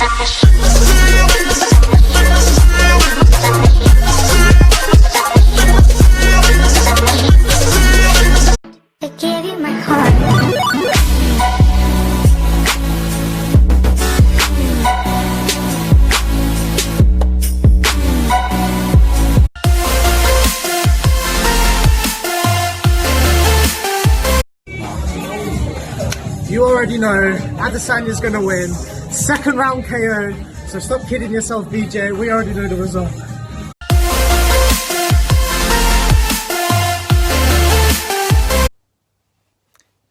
I gave you my heart. You already know Adesanya's gonna win. Second round KO. So stop kidding yourself, BJ. We already know the result.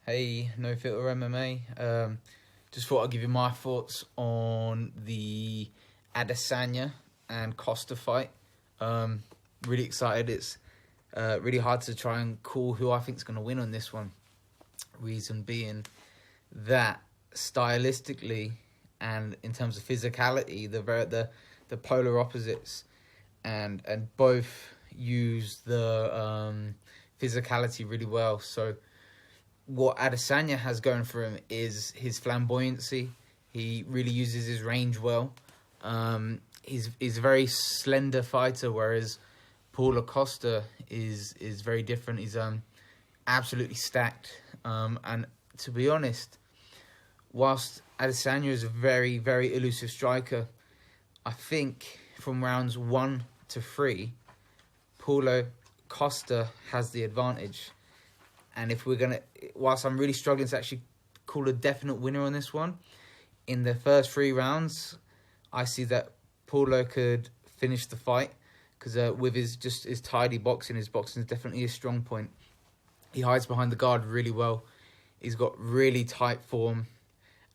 Hey, No Filter MMA. Just thought I'd give you my thoughts on the Adesanya and Costa fight. Really excited. It's really hard to try and call who I think is going to win on this one. Reason being that stylistically and in terms of physicality, the polar opposites, and both use the physicality really well. So what Adesanya has going for him is his flamboyancy. He really uses his range well. He's a very slender fighter, whereas Paulo Costa is very different. He's absolutely stacked. And to be honest, whilst Adesanya is a very, very elusive striker, I think from rounds 1 to 3, Paulo Costa has the advantage. And if we're going to, whilst I'm really struggling to actually call a definite winner on this one, in the first 3 rounds, I see that Paulo could finish the fight, because with his tidy boxing, his boxing is definitely a strong point. He hides behind the guard really well. He's got really tight form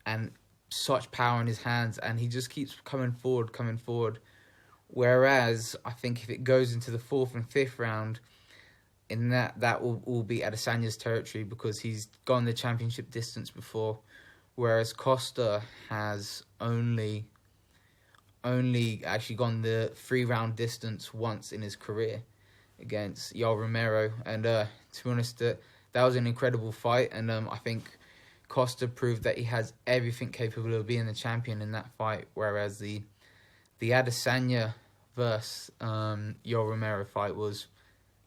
and such power in his hands, and he just keeps coming forward. Whereas I think if it goes into the 4th and 5th round, in that will all be Adesanya's territory, because he's gone the championship distance before, whereas Costa has only actually gone the 3-round distance once in his career against Yoel Romero. And to be honest, that was an incredible fight, and I think Costa proved that he has everything capable of being the champion in that fight, whereas the Adesanya versus Yoel Romero fight was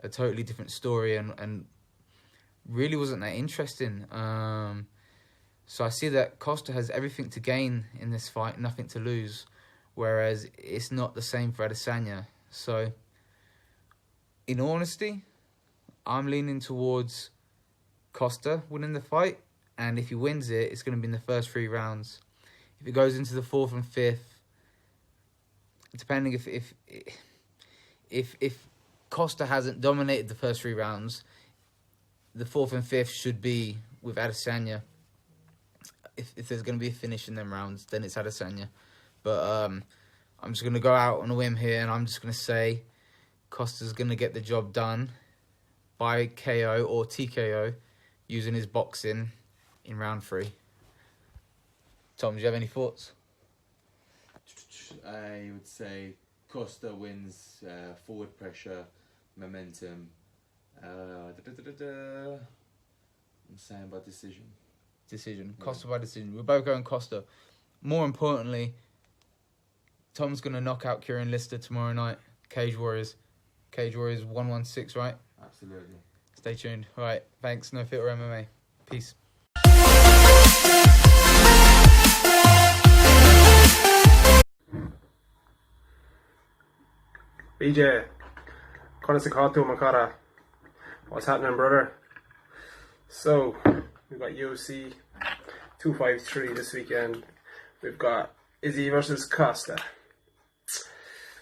a totally different story and really wasn't that interesting. So I see that Costa has everything to gain in this fight, nothing to lose, whereas it's not the same for Adesanya. So, in all honesty, I'm leaning towards Costa winning the fight, and if he wins it, it's going to be in the first 3 rounds. If it goes into the 4th and 5th, depending if Costa hasn't dominated the first 3 rounds, the 4th and 5th should be with Adesanya. If there's going to be a finish in them rounds, then it's Adesanya. But I'm just going to go out on a whim here, and I'm just going to say Costa's going to get the job done by KO or TKO using his boxing in round 3. Tom, do you have any thoughts? I would say Costa wins, forward pressure, momentum. I'm saying by decision. Decision. Costa by decision. We're both going Costa. More importantly, Tom's going to knock out Kieran Lister tomorrow night. Cage Warriors. Cage Warriors 116, right? Absolutely. Stay tuned. All right. Thanks. No Filter MMA. Peace. BJ, Konnichiwa Makara. What's happening, brother? So, we've got UFC 253 this weekend. We've got Izzy versus Costa.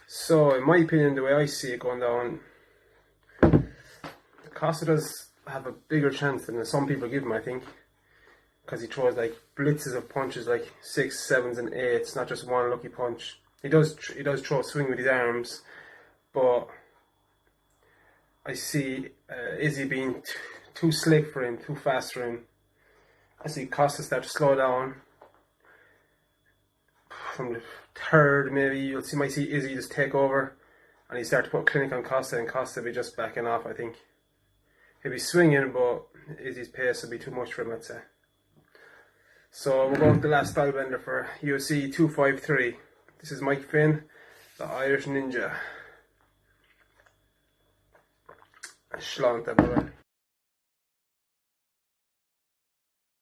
So, in my opinion, the way I see it going down, Costa does have a bigger chance than some people give him, I think. Because he throws like blitzes of punches, like 6, 7s and 8s, not just one lucky punch. He does throw a swing with his arms, but I see Izzy being too slick for him, too fast for him. I see Costa start to slow down. From the 3rd, maybe you might see Izzy just take over, and he start to put a clinic on Costa, and Costa be just backing off. I think he'll be swinging, but Izzy's pace will be too much for him, I'd say. So we're going with the last style bender for UFC 253. This is Mike Finn, the Irish Ninja. Sláinte, brother.